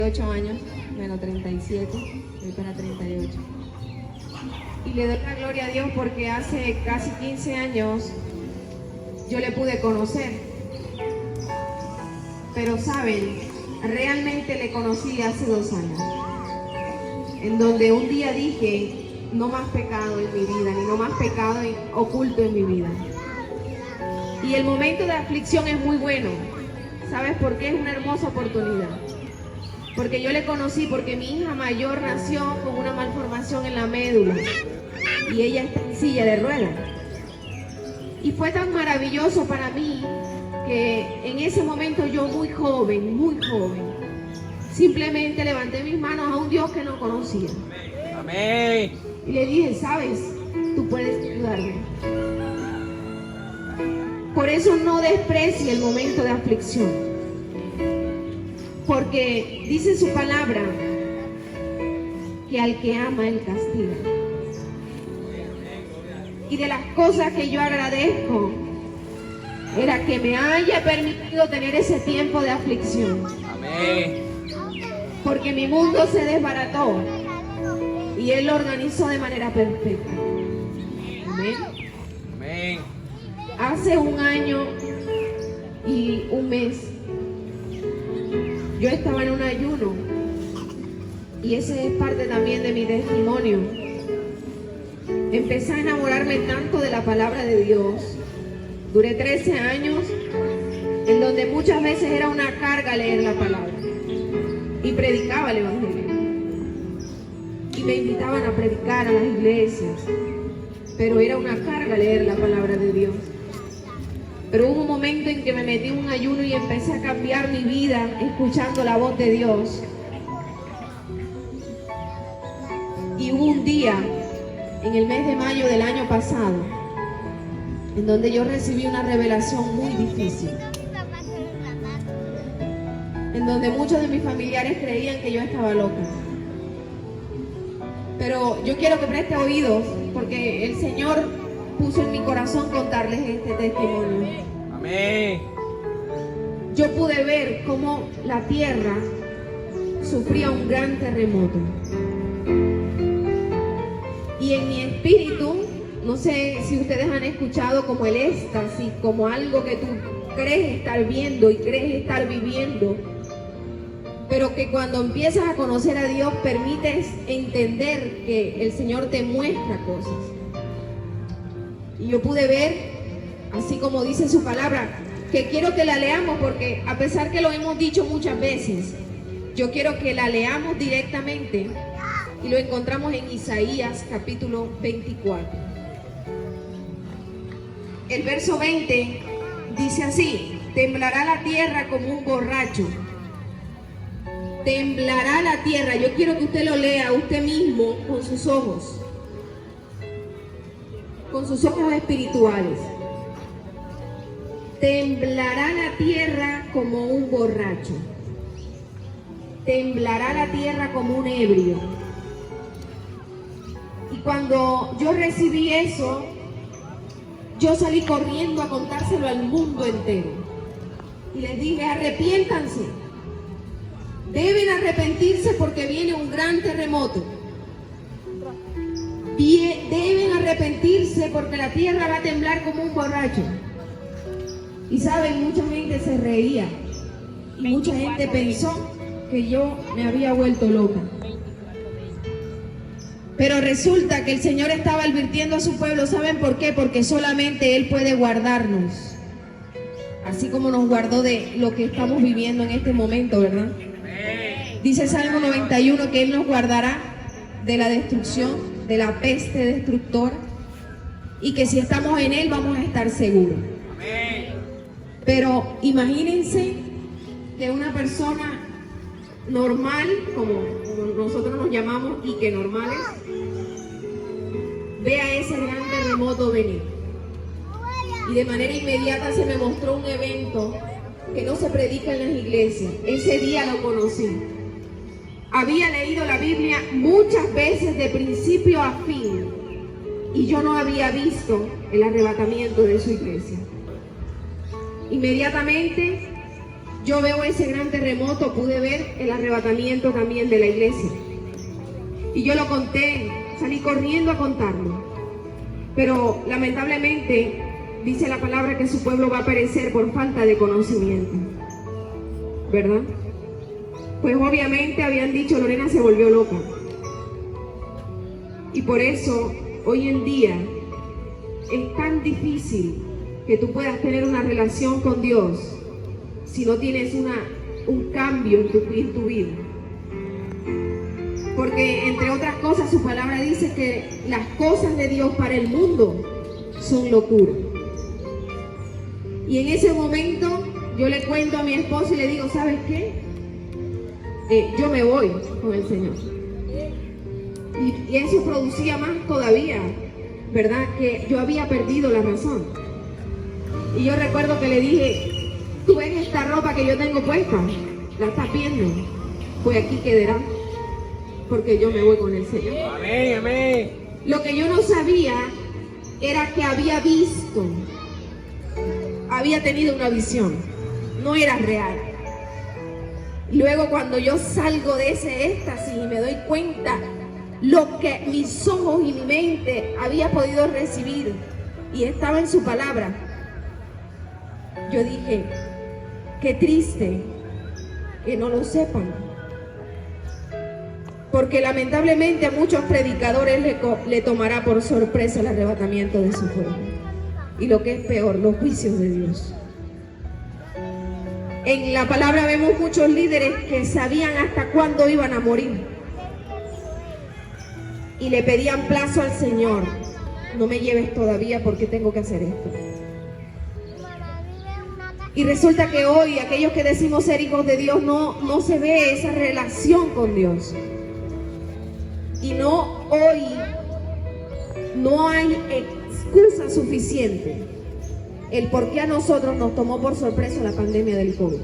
8 años, bueno, 37, voy para 38. Y le doy la gloria a Dios porque hace casi 15 años yo le pude conocer. Pero saben, realmente le conocí hace 2 años. En donde un día dije, no más pecado en mi vida, ni no más pecado oculto en mi vida. Y el momento de aflicción es muy bueno. ¿Sabes por qué? Es una hermosa oportunidad. Porque yo le conocí porque mi hija mayor nació con una malformación en la médula y ella está en silla de ruedas. Y fue tan maravilloso para mí que en ese momento yo muy joven, simplemente levanté mis manos a un Dios que no conocía. Amén. Y le dije, ¿sabes? Tú puedes ayudarme. Por eso no desprecie el momento de aflicción. Porque dice su palabra que al que ama Él castiga. Y de las cosas que yo agradezco era que me haya permitido tener ese tiempo de aflicción. Amén. Porque mi mundo se desbarató y Él lo organizó de manera perfecta. Amén. Amén. Hace 1 año y 1 mes yo estaba en un ayuno y ese es parte también de mi testimonio. Empecé a enamorarme tanto de la palabra de Dios. Duré 13 años en donde muchas veces era una carga leer la palabra y predicaba el evangelio. Y me invitaban a predicar a las iglesias, pero era una carga leer la palabra de Dios. Pero hubo un momento en que me metí en un ayuno y empecé a cambiar mi vida escuchando la voz de Dios. Y hubo un día, en el mes de mayo del año pasado, en donde yo recibí una revelación muy difícil. En donde muchos de mis familiares creían que yo estaba loca. Pero yo quiero que preste oídos, porque el Señor puso en mi corazón contarles este testimonio. Amén. Yo pude ver cómo la tierra sufría un gran terremoto. Y en mi espíritu, no sé si ustedes han escuchado como el éxtasis, como algo que tú crees estar viendo y crees estar viviendo, pero que cuando empiezas a conocer a Dios permites entender que el Señor te muestra cosas. Y yo pude ver, así como dice su palabra, que quiero que la leamos porque a pesar que lo hemos dicho muchas veces, yo quiero que la leamos directamente y lo encontramos en Isaías capítulo 24. El verso 20 dice así: temblará la tierra como un borracho. Temblará la tierra. Yo quiero que usted lo lea usted mismo con sus ojos espirituales. Temblará la tierra como un borracho. Temblará la tierra como un ebrio. Y cuando yo recibí eso, yo salí corriendo a contárselo al mundo entero. Y les dije, arrepiéntanse. Deben arrepentirse porque viene un gran terremoto. Deben arrepentirse porque la tierra va a temblar como un borracho. Y saben, mucha gente se reía. Y mucha gente pensó que yo me había vuelto loca. Pero resulta que el Señor estaba advirtiendo a su pueblo. ¿Saben por qué? Porque solamente Él puede guardarnos. Así como nos guardó de lo que estamos viviendo en este momento, ¿verdad? Dice Salmo 91 que Él nos guardará de la destrucción, de la peste destructora, y que si estamos en Él vamos a estar seguros. Pero imagínense que una persona normal, como nosotros nos llamamos y que normales, vea ese gran terremoto venir. Y de manera inmediata se me mostró un evento que no se predica en las iglesias. Ese día lo conocí. Había leído la Biblia muchas veces de principio a fin y yo no había visto el arrebatamiento de su iglesia. Inmediatamente yo veo ese gran terremoto, pude ver el arrebatamiento también de la iglesia. Y yo lo conté, salí corriendo a contarlo. Pero lamentablemente dice la palabra que su pueblo va a perecer por falta de conocimiento, ¿verdad? Pues obviamente habían dicho, Lorena se volvió loca. Y por eso hoy en día es tan difícil que tú puedas tener una relación con Dios si no tienes un cambio en tu vida. Porque entre otras cosas su palabra dice que las cosas de Dios para el mundo son locura. Y en ese momento yo le cuento a mi esposo y le digo, ¿sabes qué? Yo me voy con el Señor. Y eso producía más todavía, ¿verdad? Que yo había perdido la razón. Y yo recuerdo que le dije, tú ves esta ropa que yo tengo puesta, la estás viendo, pues aquí quedará, porque yo me voy con el Señor. Amén, amén. Lo que yo no sabía era que había visto, había tenido una visión, no era real. Luego cuando yo salgo de ese éxtasis y me doy cuenta lo que mis ojos y mi mente había podido recibir y estaba en su palabra, yo dije, qué triste que no lo sepan. Porque lamentablemente a muchos predicadores le tomará por sorpresa el arrebatamiento de su pueblo. Y lo que es peor, los juicios de Dios. En la palabra vemos muchos líderes que sabían hasta cuándo iban a morir. Y le pedían plazo al Señor. No me lleves todavía porque tengo que hacer esto. Y resulta que hoy aquellos que decimos ser hijos de Dios no se ve esa relación con Dios. Y hoy no hay excusa suficiente el por qué a nosotros nos tomó por sorpresa la pandemia del COVID.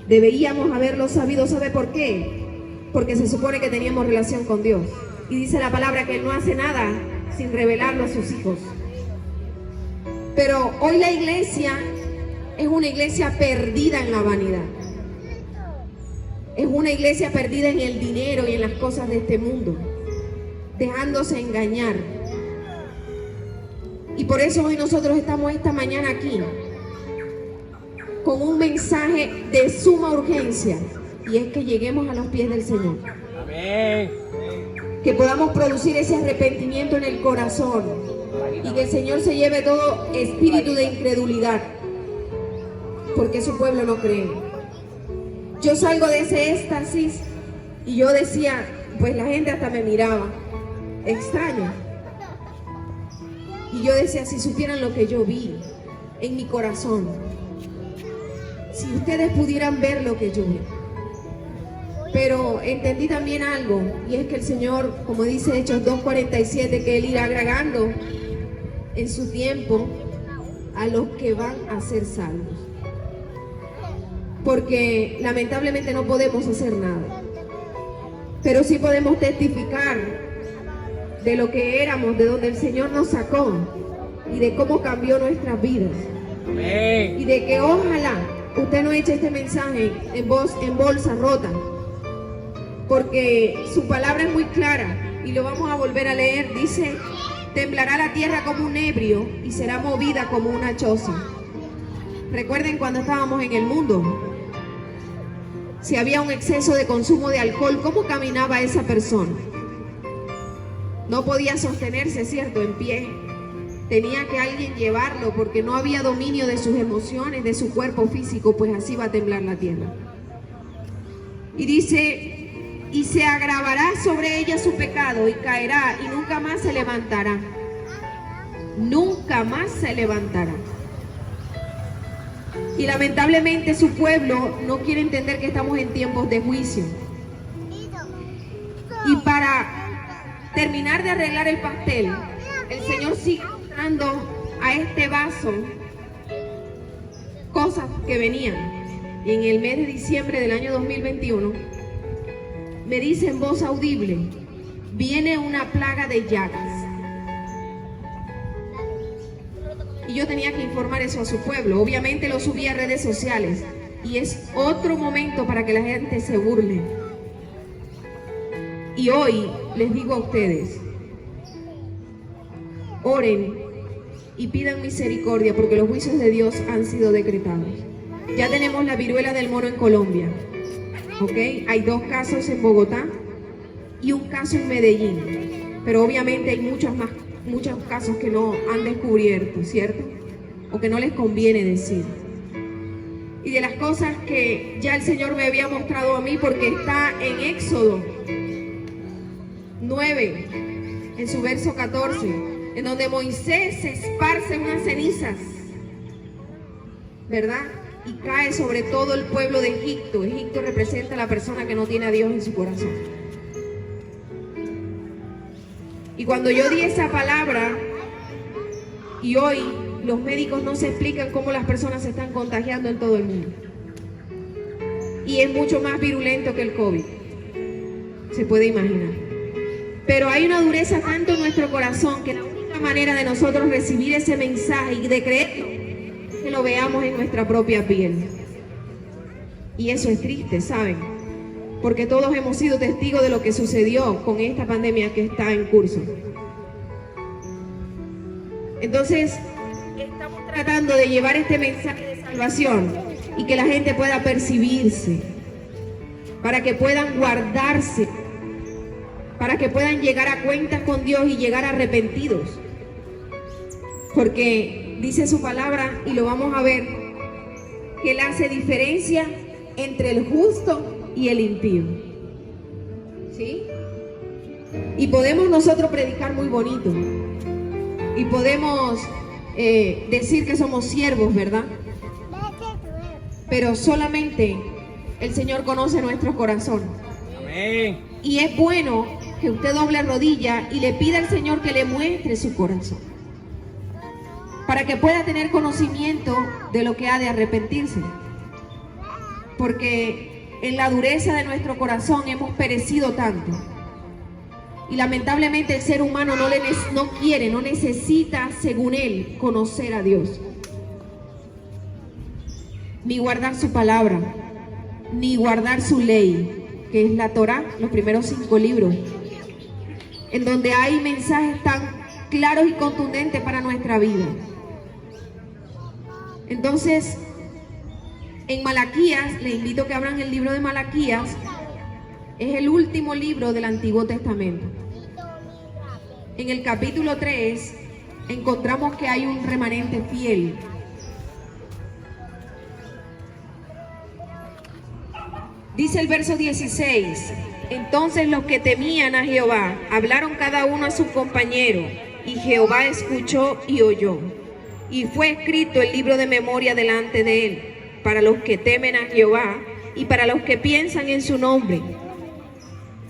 Deberíamos haberlo sabido. ¿Sabe por qué? Porque se supone que teníamos relación con Dios. Y dice la palabra que Él no hace nada sin revelarlo a sus hijos. Pero hoy la iglesia es una iglesia perdida en la vanidad. Es una iglesia perdida en el dinero y en las cosas de este mundo, dejándose engañar. Y por eso hoy nosotros estamos esta mañana aquí con un mensaje de suma urgencia, y es que lleguemos a los pies del Señor. Amén. Que podamos producir ese arrepentimiento en el corazón y que el Señor se lleve todo espíritu de incredulidad, porque su pueblo no cree. Yo salgo de ese éxtasis y yo decía, pues la gente hasta me miraba extraña. Y yo decía, si supieran lo que yo vi en mi corazón, si ustedes pudieran ver lo que yo vi. Pero entendí también algo, y es que el Señor, como dice Hechos 2:47, que Él irá agregando en su tiempo a los que van a ser salvos. Porque lamentablemente no podemos hacer nada, pero sí podemos testificar de lo que éramos, de donde el Señor nos sacó y de cómo cambió nuestras vidas. Amén. Y de que ojalá usted no eche este mensaje en bolsa rota, porque su palabra es muy clara y lo vamos a volver a leer. Dice, temblará la tierra como un ebrio y será movida como una choza. Recuerden cuando estábamos en el mundo, si había un exceso de consumo de alcohol, ¿cómo caminaba esa persona? No podía sostenerse, ¿cierto?, en pie. Tenía que alguien llevarlo porque no había dominio de sus emociones, de su cuerpo físico, pues así va a temblar la tierra. Y dice, y se agravará sobre ella su pecado y caerá y nunca más se levantará. Nunca más se levantará. Y lamentablemente su pueblo no quiere entender que estamos en tiempos de juicio. Y para terminar de arreglar el pastel, el Señor sigue dando a este vaso cosas que venían. Y en el mes de diciembre del año 2021 me dice en voz audible, viene una plaga de llagas. y yo tenía que informar eso a su pueblo. Obviamente lo subí a redes sociales y es otro momento para que la gente se burle. Y hoy les digo a ustedes, oren y pidan misericordia porque los juicios de Dios han sido decretados. Ya tenemos la viruela del mono en Colombia, ¿ok? Hay 2 casos en Bogotá y un caso en Medellín, pero obviamente hay muchos casos que no han descubierto, ¿cierto? O que no les conviene decir. Y de las cosas que ya el Señor me había mostrado a mí, porque está en Éxodo 9, en su verso 14, en donde Moisés se esparce unas cenizas, ¿verdad? Y cae sobre todo el pueblo de Egipto. Egipto representa a la persona que no tiene a Dios en su corazón. Y cuando yo di esa palabra, y hoy los médicos no se explican cómo las personas se están contagiando en todo el mundo. Y es mucho más virulento que el COVID, se puede imaginar. Pero hay una dureza tanto en nuestro corazón que la única manera de nosotros recibir ese mensaje y de creerlo es que lo veamos en nuestra propia piel. Y eso es triste, ¿saben? Porque todos hemos sido testigos de lo que sucedió con esta pandemia que está en curso. Entonces, estamos tratando de llevar este mensaje de salvación y que la gente pueda percibirse, para que puedan guardarse, para que puedan llegar a cuentas con Dios y llegar arrepentidos. Porque dice su palabra, y lo vamos a ver, que Él hace diferencia entre el justo y el impío. ¿Sí? Y podemos nosotros predicar muy bonito. Y podemos decir que somos siervos, ¿verdad? Pero solamente el Señor conoce nuestro corazón. Amén. Y es bueno que usted doble rodilla y le pida al Señor que le muestre su corazón, para que pueda tener conocimiento de lo que ha de arrepentirse. Porque en la dureza de nuestro corazón hemos perecido tanto. Y lamentablemente el ser humano no necesita, según él, conocer a Dios. Ni guardar su palabra, ni guardar su ley, que es la Torá, los primeros 5 libros, en donde hay mensajes tan claros y contundentes para nuestra vida. Entonces, en Malaquías, les invito a que abran el libro de Malaquías, es el último libro del Antiguo Testamento. En el capítulo 3 encontramos que hay un remanente fiel. Dice el verso 16, entonces los que temían a Jehová hablaron cada uno a su compañero, y Jehová escuchó y oyó. Y fue escrito el libro de memoria delante de él, para los que temen a Jehová y para los que piensan en su nombre.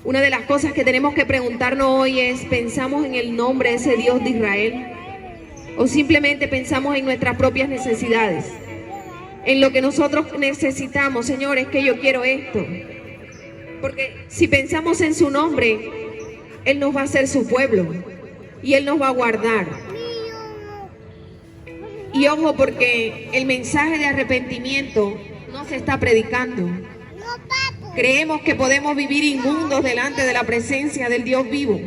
Una de las cosas que tenemos que preguntarnos hoy es, ¿pensamos en el nombre de ese Dios de Israel? ¿O simplemente pensamos en nuestras propias necesidades? En lo que nosotros necesitamos, Señor, es que yo quiero esto. Porque si pensamos en su nombre, Él nos va a hacer su pueblo y Él nos va a guardar. Y ojo, porque el mensaje de arrepentimiento no se está predicando. Creemos que podemos vivir inmundos delante de la presencia del Dios vivo.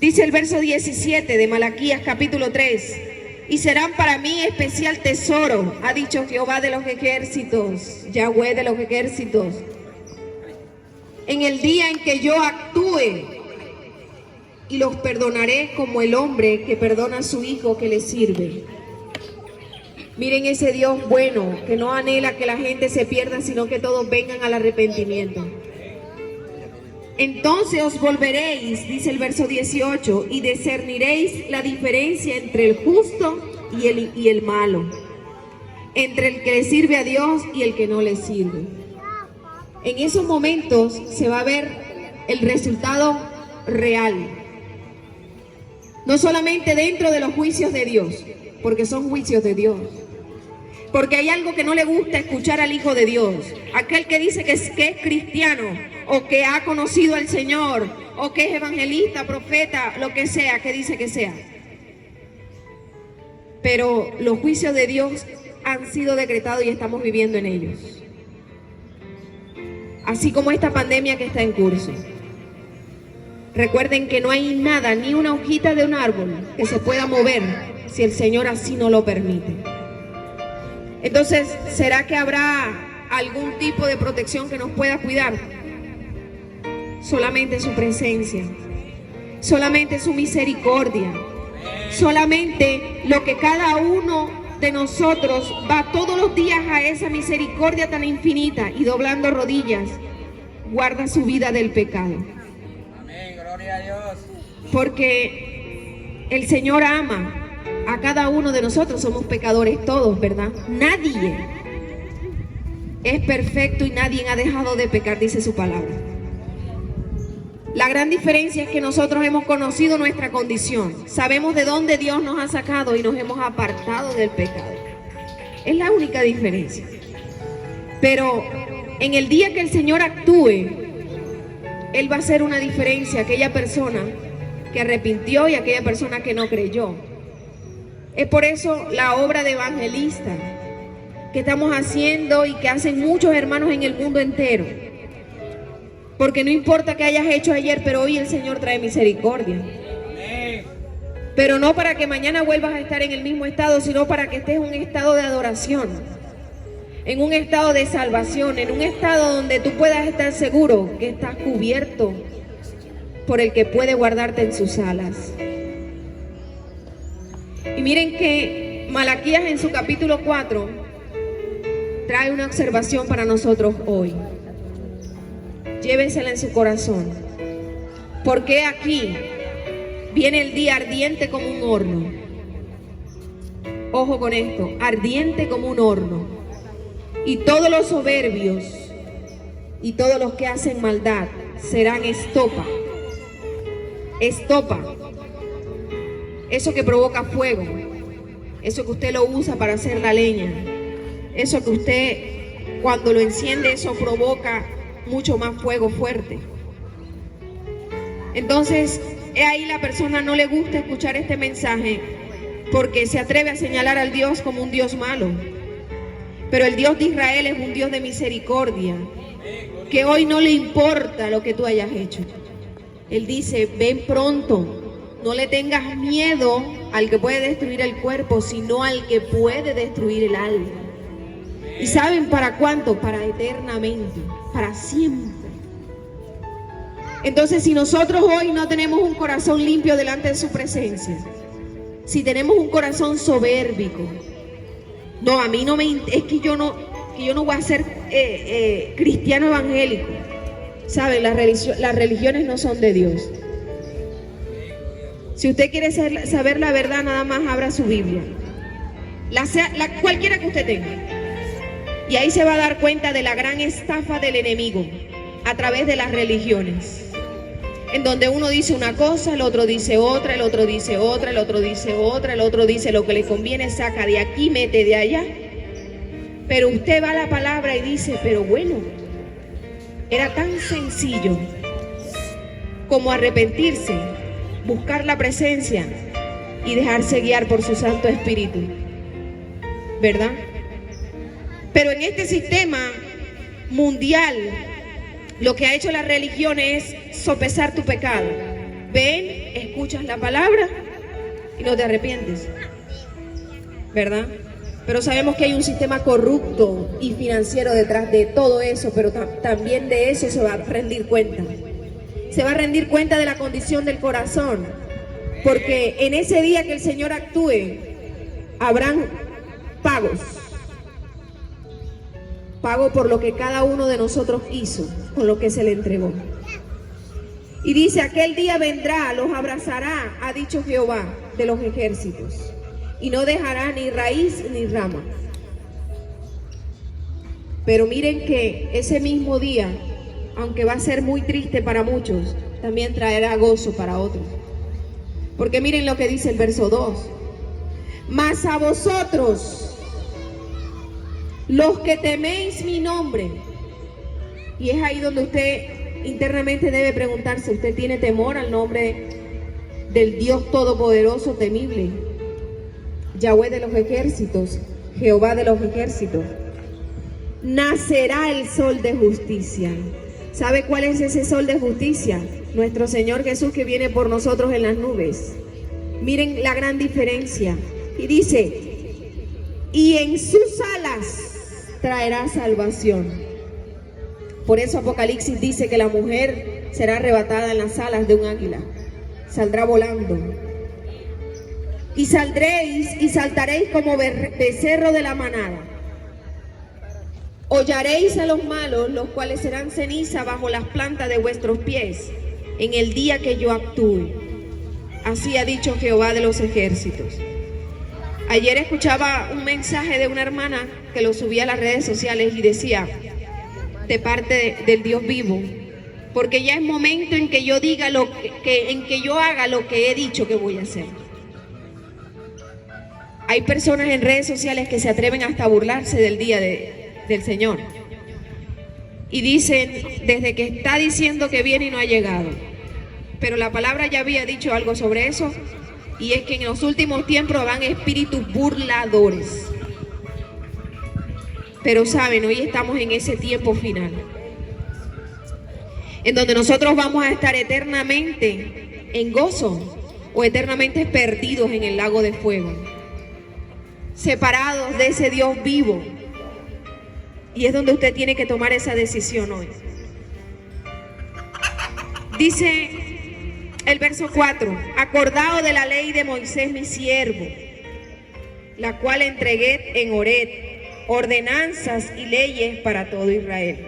Dice el verso 17 de Malaquías capítulo 3, y serán para mí especial tesoro, ha dicho Jehová de los ejércitos, Yahweh de los ejércitos, en el día en que yo actúe, y los perdonaré como el hombre que perdona a su hijo que le sirve. Miren ese Dios bueno, que no anhela que la gente se pierda, sino que todos vengan al arrepentimiento. Entonces os volveréis, dice el verso 18, y discerniréis la diferencia entre el justo y el malo, entre el que le sirve a Dios y el que no le sirve. En esos momentos se va a ver el resultado real. No solamente dentro de los juicios de Dios, porque son juicios de Dios. Porque hay algo que no le gusta escuchar al Hijo de Dios. Aquel que dice que es cristiano, o que ha conocido al Señor, o que es evangelista, profeta, lo que sea, que dice que sea. pero los juicios de Dios han sido decretados y estamos viviendo en ellos. Así como esta pandemia que está en curso. Recuerden que no hay nada, ni una hojita de un árbol que se pueda mover si el Señor así no lo permite. Entonces, ¿será que habrá algún tipo de protección que nos pueda cuidar? Solamente su presencia, solamente su misericordia, solamente lo que cada uno de nosotros va todos los días a esa misericordia tan infinita y doblando rodillas, guarda su vida del pecado. Amén, gloria a Dios. Porque el Señor ama a cada uno de nosotros, somos pecadores todos, ¿verdad? Nadie es perfecto y nadie ha dejado de pecar, dice su palabra. La gran diferencia es que nosotros hemos conocido nuestra condición, sabemos de dónde Dios nos ha sacado y nos hemos apartado del pecado. Es la única diferencia. Pero en el día que el Señor actúe, Él va a hacer una diferencia, aquella persona que arrepintió y aquella persona que no creyó. Es por eso la obra de evangelista que estamos haciendo y que hacen muchos hermanos en el mundo entero. Porque no importa que hayas hecho ayer, pero hoy el Señor trae misericordia. Pero no para que mañana vuelvas a estar en el mismo estado, sino para que estés en un estado de adoración, en un estado de salvación, en un estado donde tú puedas estar seguro que estás cubierto por el que puede guardarte en sus alas. Y miren que Malaquías en su capítulo 4 trae una observación para nosotros hoy. Llévensela en su corazón. Porque aquí viene el día ardiente como un horno. Ojo con esto, ardiente como un horno. Y todos los soberbios y todos los que hacen maldad serán estopa. Estopa. Eso que provoca fuego. Eso que usted lo usa para hacer la leña. Eso que usted cuando lo enciende, eso provoca mucho más fuego fuerte. Entonces, ahí la persona no le gusta escuchar este mensaje porque se atreve a señalar al Dios como un Dios malo. Pero el Dios de Israel es un Dios de misericordia, que hoy no le importa lo que tú hayas hecho. Él dice, ven pronto, no le tengas miedo al que puede destruir el cuerpo, sino al que puede destruir el alma. ¿Y saben para cuánto? Para eternamente, para siempre. Entonces, si nosotros hoy no tenemos un corazón limpio delante de su presencia, si tenemos un corazón soberbico, no, a mí no me, es que yo no voy a ser cristiano evangélico. ¿Saben? Las religiones no son de Dios. Si usted quiere saber la verdad, nada más abra su Biblia, cualquiera que usted tenga, y ahí se va a dar cuenta de la gran estafa del enemigo a través de las religiones, en donde uno dice una cosa, el otro dice otra, el otro dice otra, el otro dice otra, el otro dice lo que le conviene, saca de aquí, mete de allá. Pero usted va a la palabra y dice, pero bueno, era tan sencillo como arrepentirse, buscar la presencia y dejarse guiar por su Santo Espíritu, ¿verdad? Pero en este sistema mundial, lo que ha hecho la religión es sopesar tu pecado. Ven, escuchas la palabra y no te arrepientes, ¿verdad? Pero sabemos que hay un sistema corrupto y financiero detrás de todo eso, pero también de eso se va a rendir cuenta. Se va a rendir cuenta de la condición del corazón, porque en ese día que el Señor actúe, habrán pagos. Pago por lo que cada uno de nosotros hizo, con lo que se le entregó. Y dice, aquel día vendrá, los abrazará, ha dicho Jehová de los ejércitos, y no dejará ni raíz ni rama. Pero miren que ese mismo día, aunque va a ser muy triste para muchos, también traerá gozo para otros. Porque miren lo que dice el verso 2. Mas a vosotros, los que teméis mi nombre. Y es ahí donde usted internamente debe preguntarse, ¿usted tiene temor al nombre del Dios Todopoderoso, temible? Yahweh de los ejércitos, Jehová de los ejércitos. Nacerá el sol de justicia. ¿Sabe cuál es ese sol de justicia? Nuestro Señor Jesús, que viene por nosotros en las nubes. Miren la gran diferencia. Y dice, y en sus alas traerá salvación. Por eso Apocalipsis dice que la mujer será arrebatada en las alas de un águila. Saldrá volando. Y saldréis y saltaréis como becerro de la manada. Hollaréis a los malos, los cuales serán ceniza bajo las plantas de vuestros pies, en el día que yo actúe. Así ha dicho Jehová de los ejércitos. Ayer escuchaba un mensaje de una hermana que lo subía a las redes sociales y decía, de parte del Dios vivo, porque ya es momento en que yo diga en que yo haga lo que he dicho que voy a hacer. Hay personas en redes sociales que se atreven hasta a burlarse del día del Señor. Y dicen, desde que está diciendo que viene y no ha llegado. Pero la palabra ya había dicho algo sobre eso. Y es que en los últimos tiempos van espíritus burladores. Pero saben, hoy estamos en ese tiempo final. En donde nosotros vamos a estar eternamente en gozo o eternamente perdidos en el lago de fuego. Separados de ese Dios vivo. Y es donde usted tiene que tomar esa decisión hoy. Dice el verso 4, acordado de la ley de Moisés mi siervo, la cual entregué en Horeb, ordenanzas y leyes para todo Israel.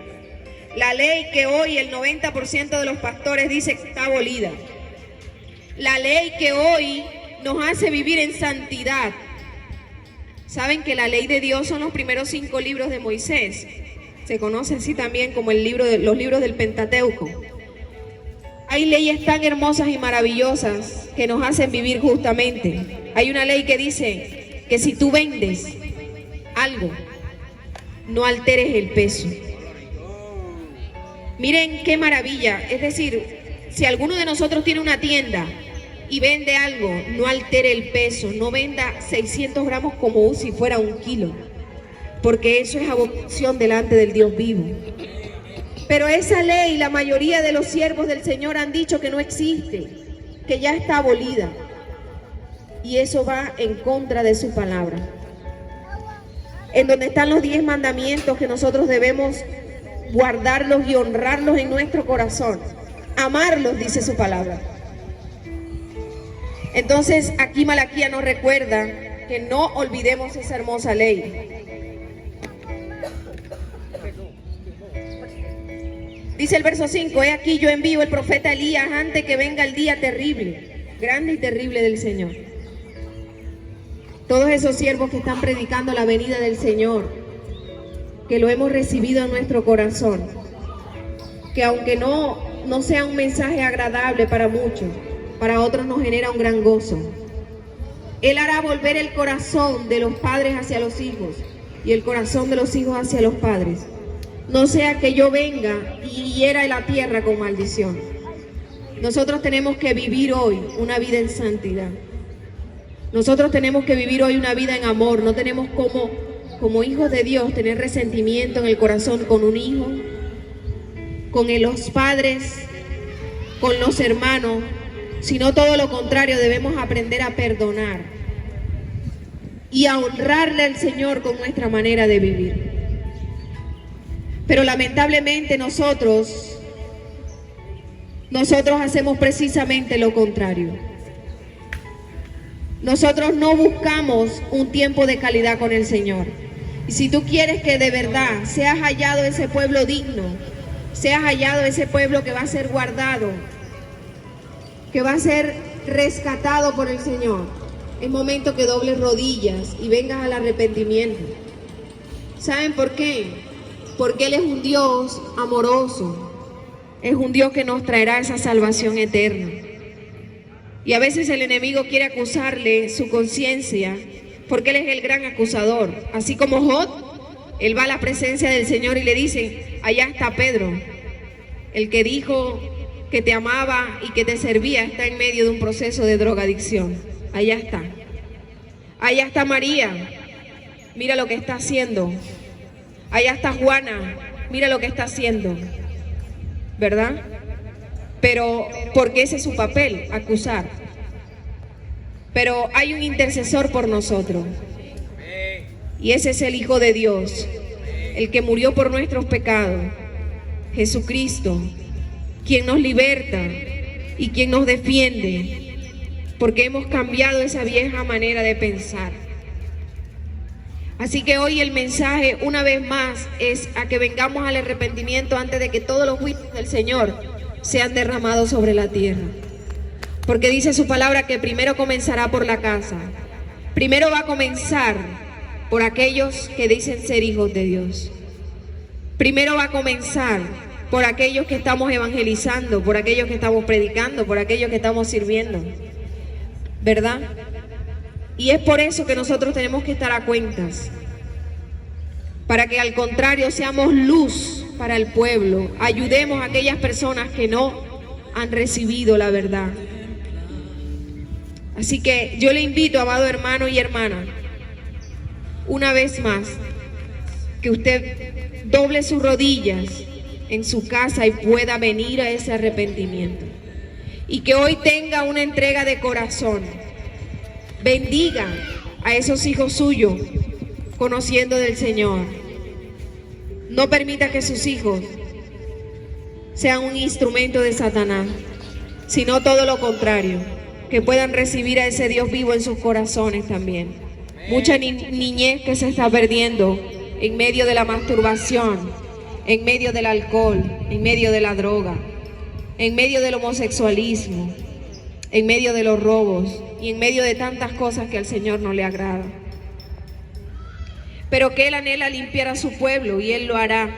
La ley que hoy el 90% de los pastores dice que está abolida. La ley que hoy nos hace vivir en santidad. Saben que la ley de Dios son los primeros 5 libros de Moisés. Se conocen así también como los libros del Pentateuco. Hay leyes tan hermosas y maravillosas que nos hacen vivir justamente. Hay una ley que dice que si tú vendes algo, no alteres el peso. Miren qué maravilla. Es decir, si alguno de nosotros tiene una tienda y vende algo, no altere el peso, no venda 600 gramos como si fuera 1 kilo, porque eso es abominación delante del Dios vivo. Pero esa ley, la mayoría de los siervos del Señor han dicho que no existe, que ya está abolida, y eso va en contra de su palabra. En donde están los 10 mandamientos que nosotros debemos guardarlos y honrarlos en nuestro corazón, amarlos, dice su palabra. Entonces aquí Malaquía nos recuerda que no olvidemos esa hermosa ley. Dice el verso 5, he aquí yo envío el profeta Elías antes que venga el día terrible, grande y terrible del Señor. Todos esos siervos que están predicando la venida del Señor, que lo hemos recibido en nuestro corazón, que aunque no sea un mensaje agradable para muchos, para otros nos genera un gran gozo. Él hará volver el corazón de los padres hacia los hijos y el corazón de los hijos hacia los padres. No sea que yo venga y hiera la tierra con maldición. Nosotros tenemos que vivir hoy una vida en santidad. Nosotros tenemos que vivir hoy una vida en amor. No tenemos como hijos de Dios tener resentimiento en el corazón con un hijo, con los padres, con los hermanos, sino todo lo contrario. Debemos aprender a perdonar y a honrarle al Señor con nuestra manera de vivir. Pero lamentablemente nosotros hacemos precisamente lo contrario. Nosotros no buscamos un tiempo de calidad con el Señor. Y si tú quieres que de verdad seas hallado ese pueblo digno, seas hallado ese pueblo que va a ser guardado, que va a ser rescatado por el Señor, es momento que dobles rodillas y vengas al arrepentimiento. ¿Saben por qué? Porque Él es un Dios amoroso, es un Dios que nos traerá esa salvación eterna. Y a veces el enemigo quiere acusarle su conciencia, porque Él es el gran acusador. Así como Job, él va a la presencia del Señor y le dice, allá está Pedro, el que dijo que te amaba y que te servía, está en medio de un proceso de drogadicción. Allá está. Allá está María, mira lo que está haciendo. Allá está Juana, mira lo que está haciendo, ¿verdad? Pero porque ese es su papel, acusar. Pero hay un intercesor por nosotros. Y ese es el Hijo de Dios, el que murió por nuestros pecados, Jesucristo, quien nos liberta y quien nos defiende, porque hemos cambiado esa vieja manera de pensar. Así que hoy el mensaje, una vez más, es a que vengamos al arrepentimiento antes de que todos los juicios del Señor sean derramados sobre la tierra. Porque dice su palabra que primero comenzará por la casa. Primero va a comenzar por aquellos que dicen ser hijos de Dios. Primero va a comenzar por aquellos que estamos evangelizando, por aquellos que estamos predicando, por aquellos que estamos sirviendo, ¿verdad? Y es por eso que nosotros tenemos que estar a cuentas, para que al contrario seamos luz para el pueblo, ayudemos a aquellas personas que no han recibido la verdad. Así que yo le invito, amado hermano y hermana, una vez más, que usted doble sus rodillas en su casa y pueda venir a ese arrepentimiento. Y que hoy tenga una entrega de corazón. Bendiga a esos hijos suyos conociendo del Señor. No permita que sus hijos sean un instrumento de Satanás, sino todo lo contrario, que puedan recibir a ese Dios vivo en sus corazones también. Mucha niñez que se está perdiendo en medio de la masturbación, en medio del alcohol, en medio de la droga, en medio del homosexualismo, en medio de los robos y en medio de tantas cosas que al Señor no le agrada. Pero que Él anhela limpiar a su pueblo y Él lo hará.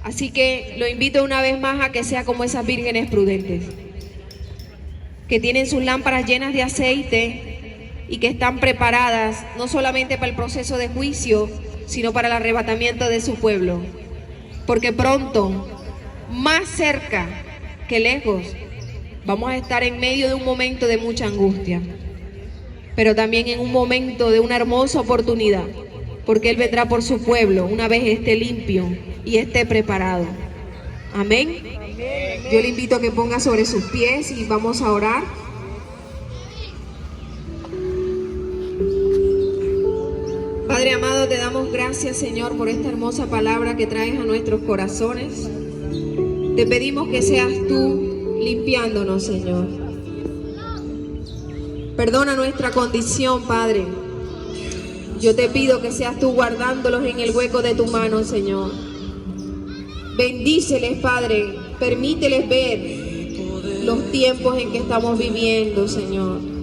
Así que lo invito una vez más a que sea como esas vírgenes prudentes, que tienen sus lámparas llenas de aceite y que están preparadas no solamente para el proceso de juicio, sino para el arrebatamiento de su pueblo. Porque pronto, más cerca que lejos, vamos a estar en medio de un momento de mucha angustia, pero también en un momento de una hermosa oportunidad, porque Él vendrá por su pueblo una vez esté limpio y esté preparado. Amén. Yo le invito a que ponga sobre sus pies y vamos a orar. Padre amado, te damos gracias, Señor, por esta hermosa palabra que traes a nuestros corazones. Te pedimos que seas tú limpiándonos, Señor. Perdona nuestra condición, Padre. Yo te pido que seas tú guardándolos en el hueco de tu mano, Señor. Bendíceles, Padre. Permíteles ver los tiempos en que estamos viviendo, Señor.